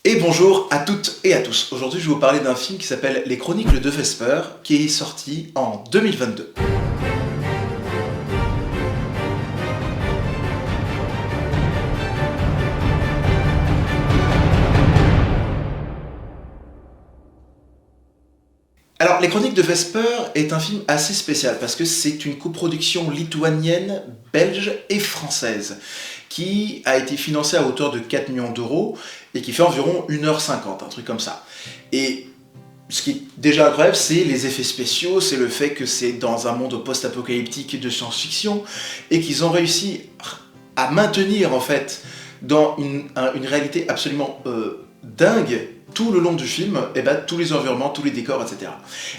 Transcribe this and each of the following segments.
Et bonjour à toutes et à tous. Aujourd'hui, je vais vous parler d'un film qui s'appelle Les Chroniques de Vesper, qui est sorti en 2022. Alors, Les Chroniques de Vesper est un film assez spécial parce que c'est une coproduction lituanienne, belge et française qui a été financée à hauteur de 4 millions d'euros et qui fait environ 1h50, un truc comme ça. Et ce qui est déjà incroyable, c'est les effets spéciaux, c'est le fait que c'est dans un monde post-apocalyptique de science-fiction et qu'ils ont réussi à maintenir en fait dans une réalité absolument dingue tout le long du film, et ben, tous les environnements, tous les décors, etc.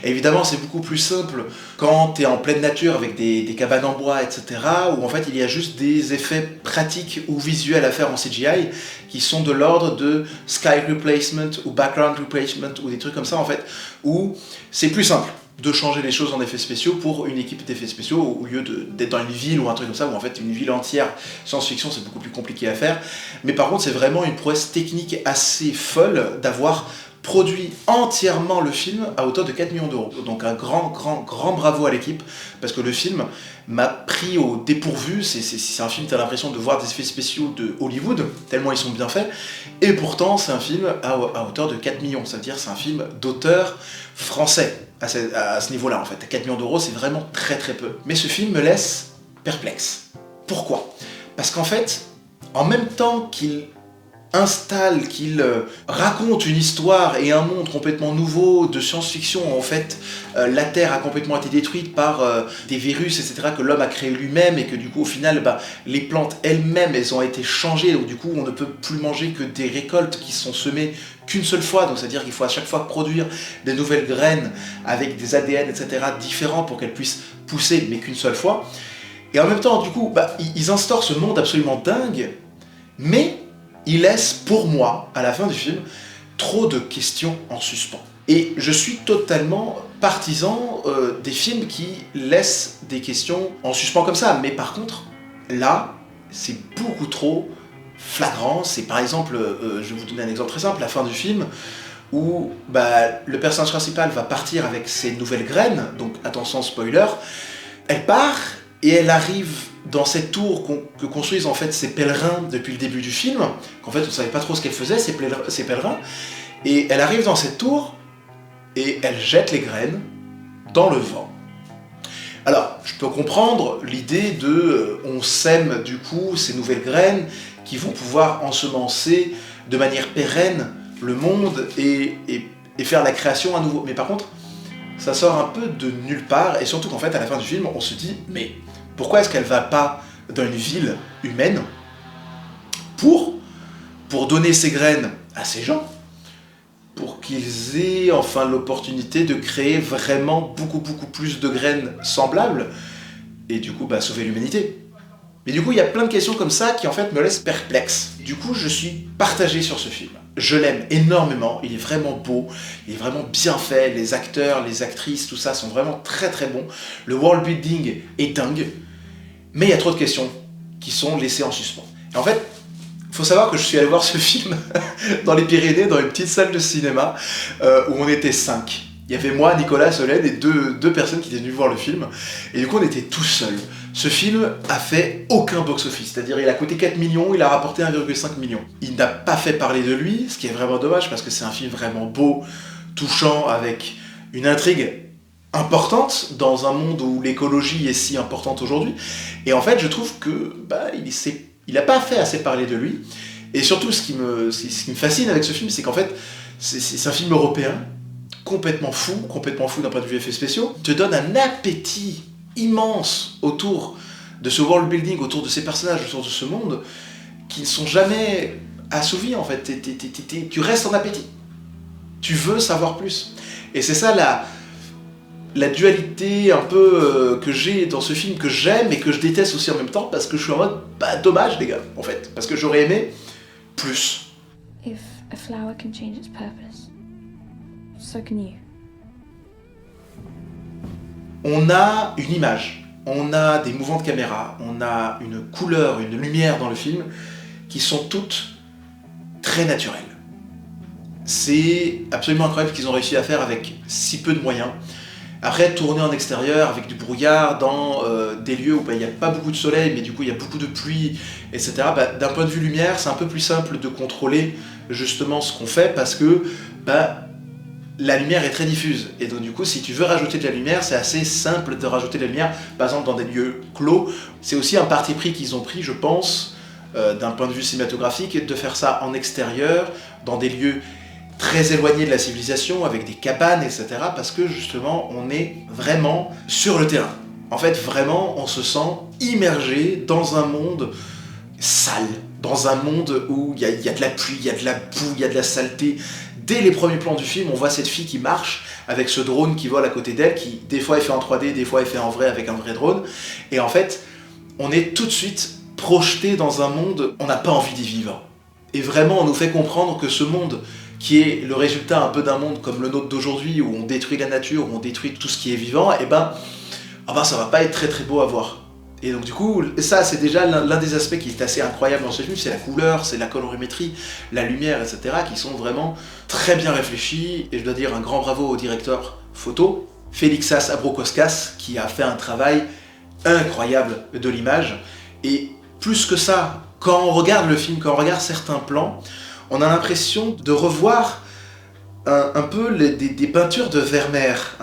Et évidemment, c'est beaucoup plus simple quand tu es en pleine nature avec des cabanes en bois, etc., où en fait il y a juste des effets pratiques ou visuels à faire en CGI qui sont de l'ordre de sky replacement ou background replacement ou des trucs comme ça en fait, où c'est plus simple de changer les choses en effets spéciaux pour une équipe d'effets spéciaux au lieu d'être dans une ville ou un truc comme ça où en fait une ville entière science-fiction c'est beaucoup plus compliqué à faire. Mais par contre c'est vraiment une prouesse technique assez folle d'avoir produit entièrement le film à hauteur de 4 millions d'euros. Donc un grand bravo à l'équipe parce que le film m'a pris au dépourvu. C'est un film, t'as l'impression de voir des effets spéciaux de Hollywood, tellement ils sont bien faits. Et pourtant c'est un film à hauteur de 4 millions, ça veut dire c'est un film d'auteur français à ce niveau-là en fait. 4 millions d'euros c'est vraiment très peu. Mais ce film me laisse perplexe. Pourquoi ? Parce qu'en fait, en même temps qu'il qu'il raconte une histoire et un monde complètement nouveau de science-fiction. En fait, la Terre a complètement été détruite par des virus, etc., que l'homme a créé lui-même et que du coup, au final, les plantes elles-mêmes, elles ont été changées. Donc du coup, on ne peut plus manger que des récoltes qui sont semées qu'une seule fois. Donc c'est-à-dire qu'il faut à chaque fois produire des nouvelles graines avec des ADN, etc., différents pour qu'elles puissent pousser, mais qu'une seule fois. Et en même temps, du coup, ils instaurent ce monde absolument dingue, mais il laisse, pour moi, à la fin du film, trop de questions en suspens. Et je suis totalement partisan des films qui laissent des questions en suspens comme ça. Mais par contre, là, c'est beaucoup trop flagrant. C'est par exemple, je vais vous donner un exemple très simple, la fin du film, où le personnage principal va partir avec ses nouvelles graines, donc attention spoiler, elle part et elle arrive dans cette tour que construisent en fait ces pèlerins depuis le début du film, qu'en fait on ne savait pas trop ce qu'elle faisait, ces pèlerins, et elle arrive dans cette tour et elle jette les graines dans le vent. Alors, je peux comprendre l'idée de on sème du coup ces nouvelles graines qui vont pouvoir ensemencer de manière pérenne le monde et faire la création à nouveau. Mais par contre, ça sort un peu de nulle part, et surtout qu'en fait à la fin du film on se dit mais pourquoi est-ce qu'elle va pas dans une ville humaine pour donner ses graines à ces gens, pour qu'ils aient enfin l'opportunité de créer vraiment beaucoup plus de graines semblables, et du coup sauver l'humanité. Mais du coup il y a plein de questions comme ça qui en fait me laissent perplexe. Du coup je suis partagé sur ce film. Je l'aime énormément, il est vraiment beau, il est vraiment bien fait, les acteurs, les actrices, tout ça sont vraiment très bons. Le world building est dingue, mais il y a trop de questions qui sont laissées en suspens. Et en fait, il faut savoir que je suis allé voir ce film dans les Pyrénées, dans une petite salle de cinéma, où on était 5. Il y avait moi, Nicolas, Solène et deux personnes qui étaient venues voir le film, et du coup on était tous seuls. Ce film a fait aucun box-office, c'est-à-dire il a coûté 4 millions, il a rapporté 1,5 million. Il n'a pas fait parler de lui, ce qui est vraiment dommage parce que c'est un film vraiment beau, touchant, avec une intrigue importante dans un monde où l'écologie est si importante aujourd'hui. Et en fait, je trouve que il n'a pas fait assez parler de lui. Et surtout, ce qui me fascine avec ce film, c'est qu'en fait, c'est un film européen, complètement fou d'un point de vue effets spéciaux, te donne un appétit immense autour de ce world building, autour de ces personnages, autour de ce monde, qui ne sont jamais assouvis en fait. Tu restes en appétit. Tu veux savoir plus. Et c'est ça la dualité un peu que j'ai dans ce film, que j'aime et que je déteste aussi en même temps, parce que je suis en mode, dommage les gars, en fait. Parce que j'aurais aimé plus. If a flower can change its purpose, so can you. On a une image, on a des mouvements de caméra, on a une couleur, une lumière dans le film qui sont toutes très naturelles. C'est absolument incroyable ce qu'ils ont réussi à faire avec si peu de moyens. Après, tourner en extérieur avec du brouillard dans des lieux où il n'y a pas beaucoup de soleil, mais du coup il y a beaucoup de pluie, etc. D'un point de vue lumière, c'est un peu plus simple de contrôler justement ce qu'on fait parce que la lumière est très diffuse. Et donc du coup, si tu veux rajouter de la lumière, c'est assez simple de rajouter de la lumière, par exemple dans des lieux clos. C'est aussi un parti pris qu'ils ont pris, je pense, d'un point de vue cinématographique, de faire ça en extérieur, dans des lieux très éloigné de la civilisation, avec des cabanes, etc. Parce que justement, on est vraiment sur le terrain. En fait, vraiment, on se sent immergé dans un monde sale, dans un monde où il y a de la pluie, il y a de la boue, il y a de la saleté. Dès les premiers plans du film, on voit cette fille qui marche avec ce drone qui vole à côté d'elle, qui des fois est fait en 3D, des fois est fait en vrai avec un vrai drone. Et en fait, on est tout de suite projeté dans un monde, on n'a pas envie d'y vivre. Et vraiment, on nous fait comprendre que ce monde qui est le résultat un peu d'un monde comme le nôtre d'aujourd'hui, où on détruit la nature, où on détruit tout ce qui est vivant, et ça va pas être très très beau à voir. Et donc du coup, ça c'est déjà l'un des aspects qui est assez incroyable dans ce film, c'est la couleur, c'est la colorimétrie, la lumière, etc., qui sont vraiment très bien réfléchis, et je dois dire un grand bravo au directeur photo, Félixas Abrokoskas, qui a fait un travail incroyable de l'image, et plus que ça, quand on regarde le film, quand on regarde certains plans, on a l'impression de revoir un peu des peintures de Vermeer,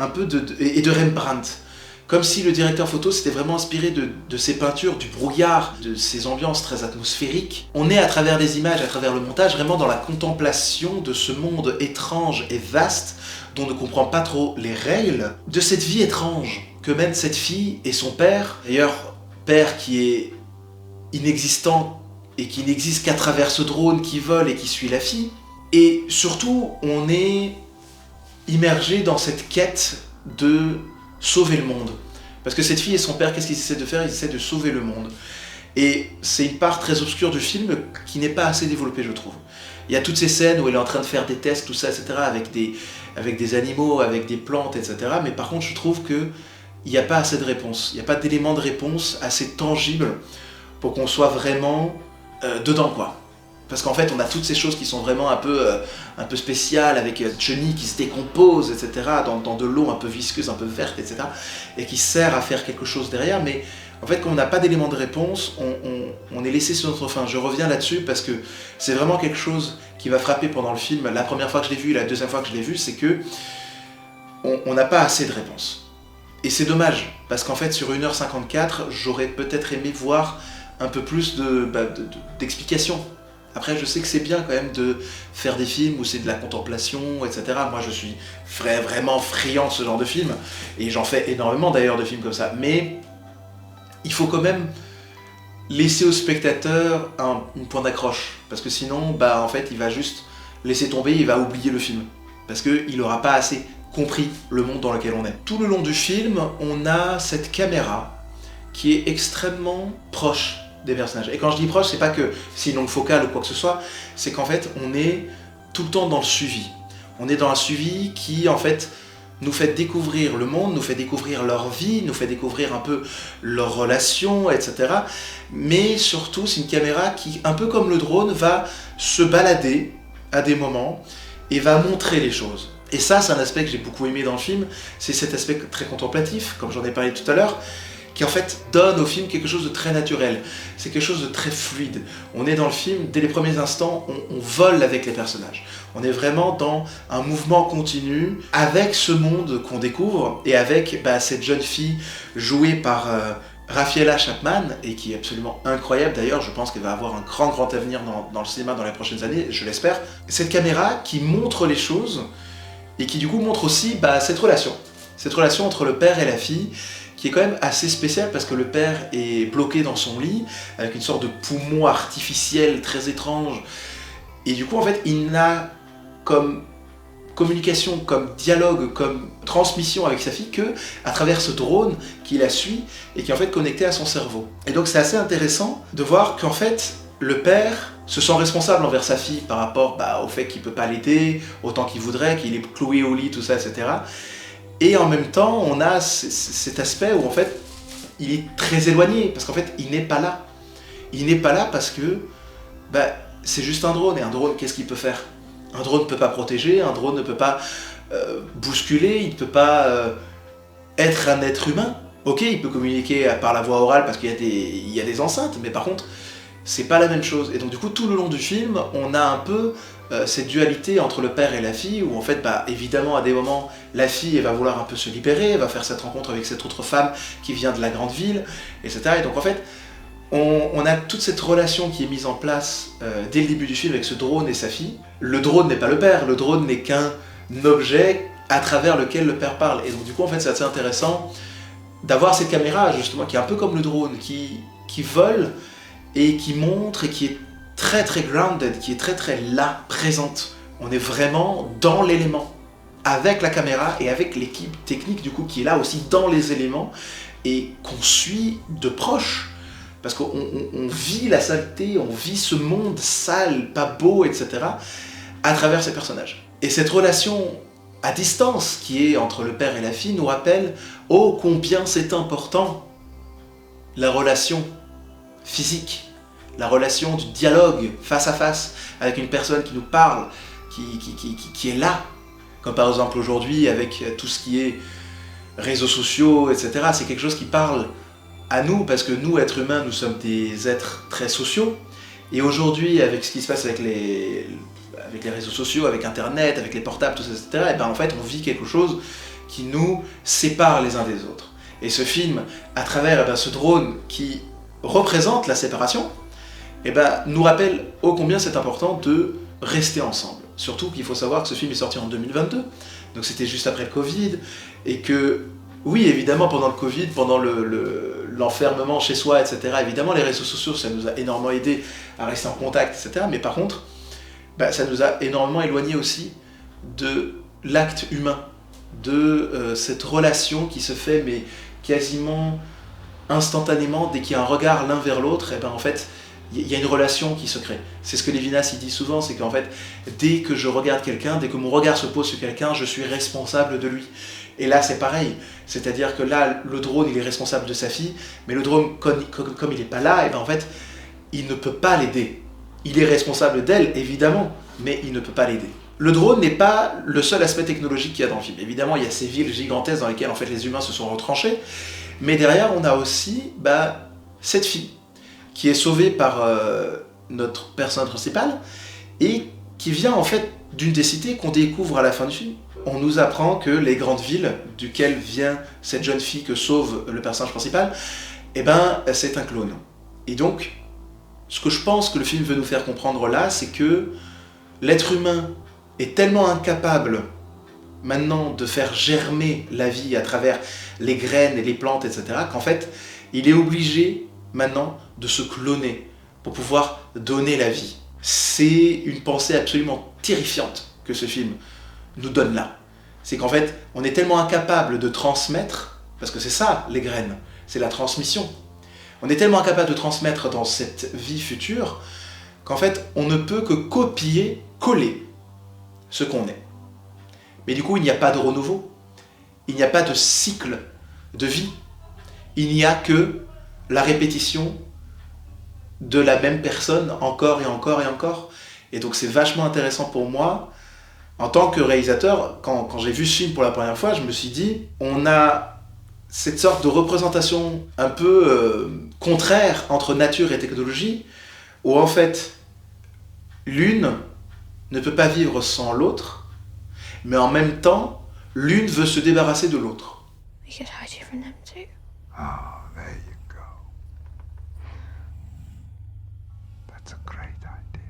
et de Rembrandt. Comme si le directeur photo s'était vraiment inspiré de ces peintures, du brouillard, de ces ambiances très atmosphériques. On est à travers les images, à travers le montage, vraiment dans la contemplation de ce monde étrange et vaste, dont on ne comprend pas trop les règles, de cette vie étrange que mènent cette fille et son père. D'ailleurs, père qui est inexistant, et qui n'existe qu'à travers ce drone qui vole et qui suit la fille. Et surtout, on est immergé dans cette quête de sauver le monde. Parce que cette fille et son père, qu'est-ce qu'ils essaient de faire? Ils essaient de sauver le monde. Et c'est une part très obscure du film qui n'est pas assez développée, je trouve. Il y a toutes ces scènes où elle est en train de faire des tests, tout ça, etc., avec des animaux, avec des plantes, etc. Mais par contre, je trouve qu'il n'y a pas assez de réponses. Il n'y a pas d'éléments de réponse assez tangibles pour qu'on soit vraiment dedans, quoi. Parce qu'en fait, on a toutes ces choses qui sont vraiment un peu spéciales, avec Johnny qui se décompose, etc., dans de l'eau un peu visqueuse, un peu verte, etc., et qui sert à faire quelque chose derrière, mais en fait, quand on n'a pas d'éléments de réponse, on est laissé sur notre faim. Je reviens là-dessus parce que c'est vraiment quelque chose qui m'a frappé pendant le film, la première fois que je l'ai vu, la deuxième fois que je l'ai vu, c'est que on n'a pas assez de réponses. Et c'est dommage, parce qu'en fait, sur 1h54, j'aurais peut-être aimé voir un peu plus d'explications. Après, je sais que c'est bien quand même de faire des films où c'est de la contemplation, etc. Moi, je suis vraiment friand de ce genre de film, et j'en fais énormément d'ailleurs de films comme ça. Mais il faut quand même laisser au spectateur un point d'accroche, parce que sinon, en fait, il va juste laisser tomber, il va oublier le film, parce qu'il n'aura pas assez compris le monde dans lequel on est. Tout le long du film, on a cette caméra qui est extrêmement proche des personnages. Et quand je dis proche, c'est pas que c'est une longue focale ou quoi que ce soit, c'est qu'en fait, on est tout le temps dans le suivi. On est dans un suivi qui, en fait, nous fait découvrir le monde, nous fait découvrir leur vie, nous fait découvrir un peu leurs relations, etc. Mais surtout, c'est une caméra qui, un peu comme le drone, va se balader à des moments et va montrer les choses. Et ça, c'est un aspect que j'ai beaucoup aimé dans le film, c'est cet aspect très contemplatif, comme j'en ai parlé tout à l'heure, qui en fait donne au film quelque chose de très naturel, c'est quelque chose de très fluide. On est dans le film, dès les premiers instants, on vole avec les personnages. On est vraiment dans un mouvement continu avec ce monde qu'on découvre et avec cette jeune fille jouée par Raffaella Chapman, et qui est absolument incroyable d'ailleurs. Je pense qu'elle va avoir un grand avenir dans le cinéma dans les prochaines années, je l'espère. Cette caméra qui montre les choses et qui du coup montre aussi cette relation entre le père et la fille, qui est quand même assez spécial parce que le père est bloqué dans son lit avec une sorte de poumon artificiel très étrange, et du coup en fait il n'a comme communication, comme dialogue, comme transmission avec sa fille que à travers ce drone qui la suit et qui est en fait connecté à son cerveau. Et donc c'est assez intéressant de voir qu'en fait le père se sent responsable envers sa fille par rapport au fait qu'il peut pas l'aider autant qu'il voudrait, qu'il est cloué au lit, tout ça, etc. Et en même temps, on a cet aspect où en fait, il est très éloigné, parce qu'en fait, il n'est pas là. Il n'est pas là parce que c'est juste un drone, et un drone, qu'est-ce qu'il peut faire? Un drone ne peut pas protéger, un drone ne peut pas bousculer, il ne peut pas être un être humain. Ok, il peut communiquer par la voie orale parce qu'il y a des enceintes, mais par contre, c'est pas la même chose. Et donc du coup, tout le long du film, on a un peu cette dualité entre le père et la fille, où en fait, évidemment, à des moments, la fille, elle va vouloir un peu se libérer, elle va faire cette rencontre avec cette autre femme qui vient de la grande ville, etc. Et donc en fait, on a toute cette relation qui est mise en place dès le début du film avec ce drone et sa fille. Le drone n'est pas le père, le drone n'est qu'un objet à travers lequel le père parle. Et donc du coup, en fait, c'est assez intéressant d'avoir cette caméra, justement, qui est un peu comme le drone, qui vole et qui montre et qui est très très grounded, qui est très très là, présente. On est vraiment dans l'élément, avec la caméra et avec l'équipe technique, du coup, qui est là aussi dans les éléments et qu'on suit de proche. Parce qu'on vit la saleté, on vit ce monde sale, pas beau, etc. à travers ces personnages. Et cette relation à distance qui est entre le père et la fille nous rappelle oh combien c'est important la relation physique, la relation du dialogue face à face avec une personne qui nous parle, qui est là. Comme par exemple aujourd'hui avec tout ce qui est réseaux sociaux, etc. C'est quelque chose qui parle à nous, parce que nous, êtres humains, nous sommes des êtres très sociaux. Et aujourd'hui, avec ce qui se passe avec les réseaux sociaux, avec Internet, avec les portables, tout ça, etc., et ben en fait, on vit quelque chose qui nous sépare les uns des autres. Et ce film, à travers ce drone qui représente la séparation, nous rappelle ô combien c'est important de rester ensemble. Surtout qu'il faut savoir que ce film est sorti en 2022, donc c'était juste après le Covid, et que oui, évidemment, pendant le Covid, pendant l'enfermement chez soi, etc., évidemment, les réseaux sociaux, ça nous a énormément aidé à rester en contact, etc., mais par contre, ça nous a énormément éloigné aussi de l'acte humain, de cette relation qui se fait, mais quasiment instantanément, dès qu'il y a un regard l'un vers l'autre, en fait, il y a une relation qui se crée. C'est ce que Lévinas il dit souvent, c'est qu'en fait, dès que je regarde quelqu'un, dès que mon regard se pose sur quelqu'un, je suis responsable de lui. Et là, c'est pareil. C'est-à-dire que là, le drone, il est responsable de sa fille, mais le drone, comme il n'est pas là, en fait, il ne peut pas l'aider. Il est responsable d'elle, évidemment, mais il ne peut pas l'aider. Le drone n'est pas le seul aspect technologique qu'il y a dans le film. Évidemment, il y a ces villes gigantesques dans lesquelles en fait, les humains se sont retranchés, mais derrière, on a aussi cette fille qui est sauvée par notre personnage principal et qui vient en fait d'une des cités qu'on découvre à la fin du film. On nous apprend que les grandes villes duquel vient cette jeune fille que sauve le personnage principal, c'est un clone. Et donc, ce que je pense que le film veut nous faire comprendre là, c'est que l'être humain est tellement incapable maintenant de faire germer la vie à travers les graines et les plantes, etc., qu'en fait, il est obligé maintenant de se cloner pour pouvoir donner la vie. C'est une pensée absolument terrifiante que ce film nous donne là. C'est qu'en fait, on est tellement incapable de transmettre, parce que c'est ça, les graines, c'est la transmission. On est tellement incapable de transmettre dans cette vie future qu'en fait, on ne peut que copier, coller ce qu'on est. Mais du coup, il n'y a pas de renouveau, il n'y a pas de cycle de vie, il n'y a que la répétition de la même personne encore et encore et encore. Et donc c'est vachement intéressant pour moi, en tant que réalisateur, quand j'ai vu ce film pour la première fois, je me suis dit, on a cette sorte de représentation un peu contraire entre nature et technologie, où en fait, l'une ne peut pas vivre sans l'autre, mais en même temps, l'une veut se débarrasser de l'autre. We could hide you from them too. Oh, there you go. That's a great idea.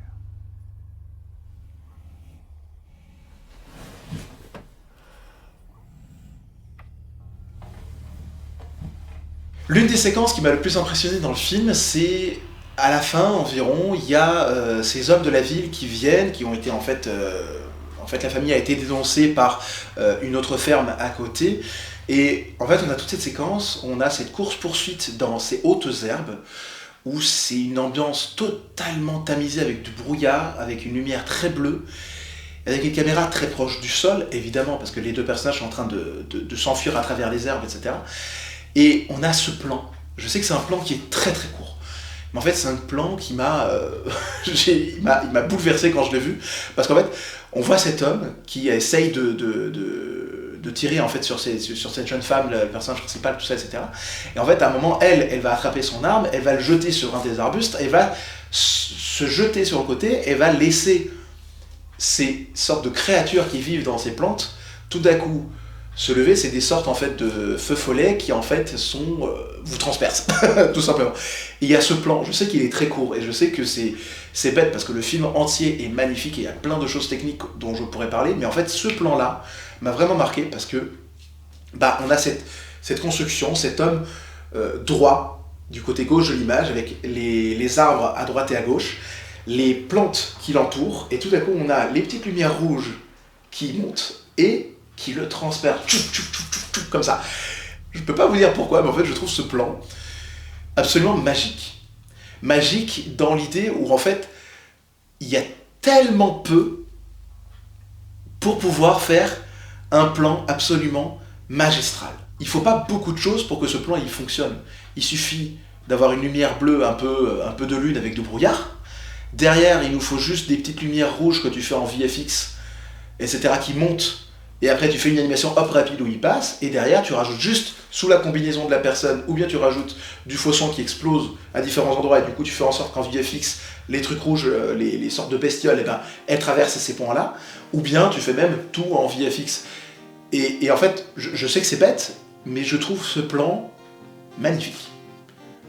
L'une des séquences qui m'a le plus impressionné dans le film, c'est à la fin environ, il y a ces hommes de la ville qui viennent, qui ont été en fait la famille a été dénoncée par une autre ferme à côté. Et en fait, on a toute cette séquence, on a cette course-poursuite dans ces hautes herbes, où c'est une ambiance totalement tamisée avec du brouillard, avec une lumière très bleue, avec une caméra très proche du sol, évidemment, parce que les deux personnages sont en train de s'enfuir à travers les herbes, etc. Et on a ce plan. Je sais que c'est un plan qui est très très court, Mais en fait, c'est un plan qui il m'a bouleversé quand je l'ai vu, parce qu'en fait, on voit cet homme qui essaye de tirer en fait sur cette jeune femme, le personnage principal, tout ça, etc. Et en fait, à un moment, elle va attraper son arme, elle va le jeter sur un des arbustes, elle va se jeter sur le côté, et va laisser ces sortes de créatures qui vivent dans ces plantes, tout d'un coup, se lever. C'est des sortes en fait de feux follets qui en fait vous transpercent, tout simplement. Et il y a ce plan, je sais qu'il est très court, et je sais que c'est bête, parce que le film entier est magnifique, et il y a plein de choses techniques dont je pourrais parler, mais en fait, ce plan-là m'a vraiment marqué, parce que on a cette construction, cet homme droit, du côté gauche de l'image, avec les arbres à droite et à gauche, les plantes qui l'entourent, et tout à coup, on a les petites lumières rouges qui montent, et qui le transpercent, comme ça. Je peux pas vous dire pourquoi, mais en fait, je trouve ce plan absolument magique. Magique dans l'idée où, en fait, il y a tellement peu pour pouvoir faire un plan absolument magistral. Il faut pas beaucoup de choses pour que ce plan il fonctionne. Il suffit d'avoir une lumière bleue, un peu de lune avec du brouillard. Derrière, il nous faut juste des petites lumières rouges que tu fais en VFX, etc., qui montent. Et après, tu fais une animation hop rapide où il passe, et derrière, tu rajoutes juste sous la combinaison de la personne, ou bien tu rajoutes du faux son qui explose à différents endroits, et du coup, tu fais en sorte qu'en VFX, les trucs rouges, les sortes de bestioles, elles traversent ces points-là, ou bien tu fais même tout en VFX. Et en fait, je sais que c'est bête, mais je trouve ce plan magnifique.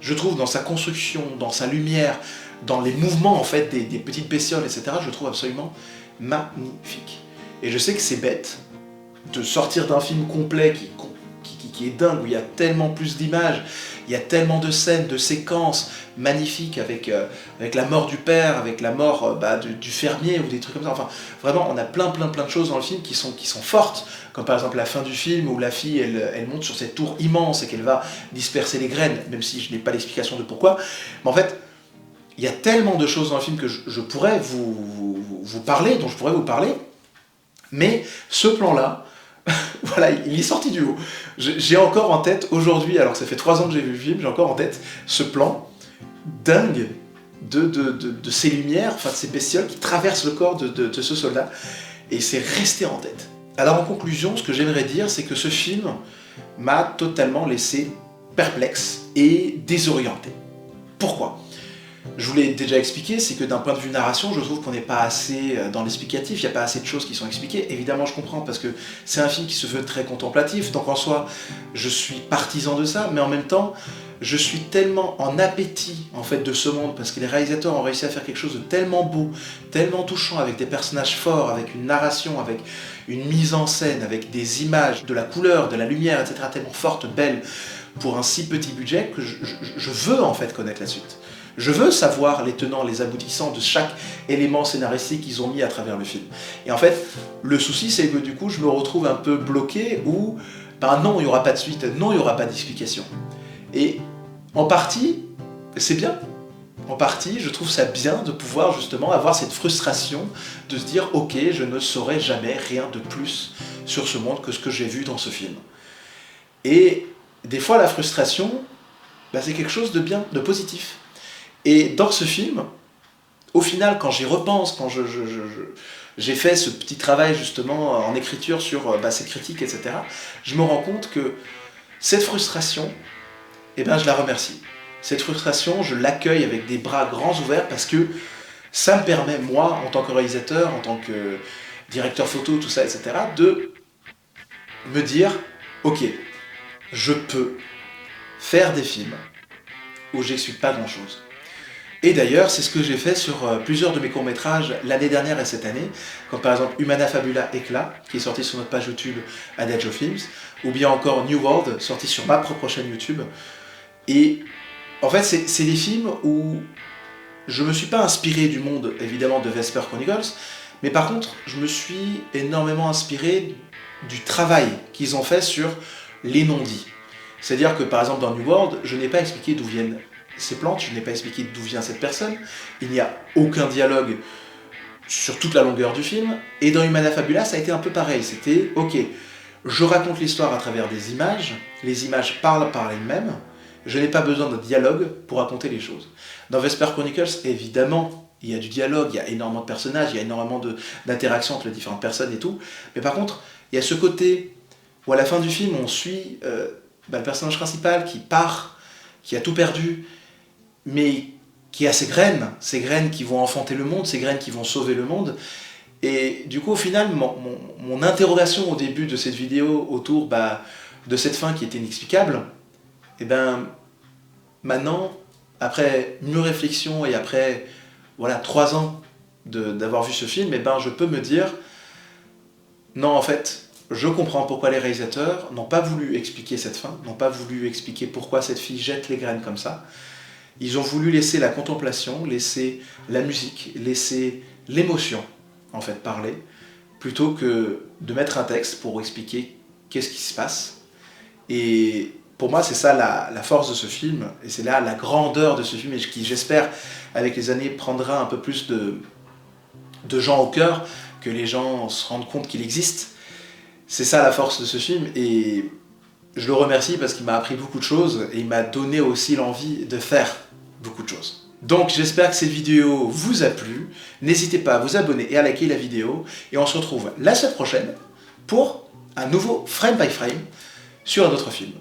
Je trouve dans sa construction, dans sa lumière, dans les mouvements en fait des petites bestioles, etc., je trouve absolument magnifique. Et je sais que c'est bête de sortir d'un film complet qui est dingue, où il y a tellement plus d'images, il y a tellement de scènes, de séquences magnifiques avec la mort du père, avec la mort du fermier, ou des trucs comme ça. Enfin, vraiment, on a plein de choses dans le film qui sont fortes, comme par exemple la fin du film, où la fille, elle monte sur cette tour immense et qu'elle va disperser les graines, même si je n'ai pas l'explication de pourquoi. Mais en fait, il y a tellement de choses dans le film que je pourrais vous parler, dont je pourrais vous parler, mais ce plan-là, voilà, il est sorti du haut. J'ai encore en tête aujourd'hui, alors que ça fait 3 ans que j'ai vu le film, j'ai encore en tête ce plan dingue de ces lumières, enfin de ces bestioles qui traversent le corps de ce soldat, et c'est resté en tête. Alors en conclusion, ce que j'aimerais dire, c'est que ce film m'a totalement laissé perplexe et désorienté. Pourquoi ? Je vous l'ai déjà expliqué, c'est que d'un point de vue narration, je trouve qu'on n'est pas assez dans l'explicatif, il n'y a pas assez de choses qui sont expliquées. Évidemment, je comprends, parce que c'est un film qui se veut très contemplatif, donc en soi, je suis partisan de ça, mais en même temps, je suis tellement en appétit en fait de ce monde, parce que les réalisateurs ont réussi à faire quelque chose de tellement beau, tellement touchant, avec des personnages forts, avec une narration, avec une mise en scène, avec des images, de la couleur, de la lumière, etc., tellement forte, belle, pour un si petit budget, que je veux en fait connaître la suite. Je veux savoir les tenants, les aboutissants de chaque élément scénaristique qu'ils ont mis à travers le film. Et en fait, le souci, c'est que du coup, je me retrouve un peu bloqué où, non, il n'y aura pas de suite, non, il n'y aura pas d'explication. Et en partie, c'est bien. En partie, je trouve ça bien de pouvoir justement avoir cette frustration de se dire « Ok, je ne saurai jamais rien de plus sur ce monde que ce que j'ai vu dans ce film. » Et des fois, la frustration, c'est quelque chose de bien, de positif. Et dans ce film, au final, quand j'y repense, quand j'ai fait ce petit travail justement en écriture sur cette critique, etc., je me rends compte que cette frustration, je la remercie. Cette frustration, je l'accueille avec des bras grands ouverts, parce que ça me permet, moi, en tant que réalisateur, en tant que directeur photo, tout ça, etc., de me dire, ok, je peux faire des films où j'explique pas grand-chose. Et d'ailleurs, c'est ce que j'ai fait sur plusieurs de mes courts-métrages l'année dernière et cette année, comme par exemple Humana Fabula Éclat, qui est sorti sur notre page YouTube Adagio Films, ou bien encore New World, sorti sur ma propre chaîne YouTube. Et en fait, c'est des films où je me suis pas inspiré du monde, évidemment, de Vesper Chronicles, mais par contre, je me suis énormément inspiré du travail qu'ils ont fait sur les non-dits. C'est-à-dire que, par exemple, dans New World, je n'ai pas expliqué d'où viennent ces plantes, je n'ai pas expliqué d'où vient cette personne, il n'y a aucun dialogue sur toute la longueur du film, et dans Humana Fabula, ça a été un peu pareil, c'était, ok, je raconte l'histoire à travers des images, les images parlent par elles-mêmes, je n'ai pas besoin de dialogue pour raconter les choses. Dans Vesper Chronicles, évidemment, il y a du dialogue, il y a énormément de personnages, il y a énormément d'interactions entre les différentes personnes et tout. Mais par contre, il y a ce côté où à la fin du film, on suit le personnage principal qui part, qui a tout perdu, mais qui a ses graines qui vont enfanter le monde, ces graines qui vont sauver le monde. Et du coup, au final, mon interrogation au début de cette vidéo autour de cette fin qui était inexplicable, et maintenant, après mûre réflexion et après 3 ans d'avoir vu ce film, je peux me dire, non, en fait, je comprends pourquoi les réalisateurs n'ont pas voulu expliquer cette fin, n'ont pas voulu expliquer pourquoi cette fille jette les graines comme ça. Ils ont voulu laisser la contemplation, laisser la musique, laisser l'émotion, en fait, parler, plutôt que de mettre un texte pour expliquer qu'est-ce qui se passe. Et pour moi, c'est ça la force de ce film, et c'est là la grandeur de ce film, et qui, j'espère, avec les années, prendra un peu plus de gens au cœur, que les gens se rendent compte qu'il existe. C'est ça la force de ce film, et je le remercie parce qu'il m'a appris beaucoup de choses, et il m'a donné aussi l'envie de faire beaucoup de choses. Donc j'espère que cette vidéo vous a plu, n'hésitez pas à vous abonner et à liker la vidéo, et on se retrouve la semaine prochaine pour un nouveau Frame by Frame sur un autre film.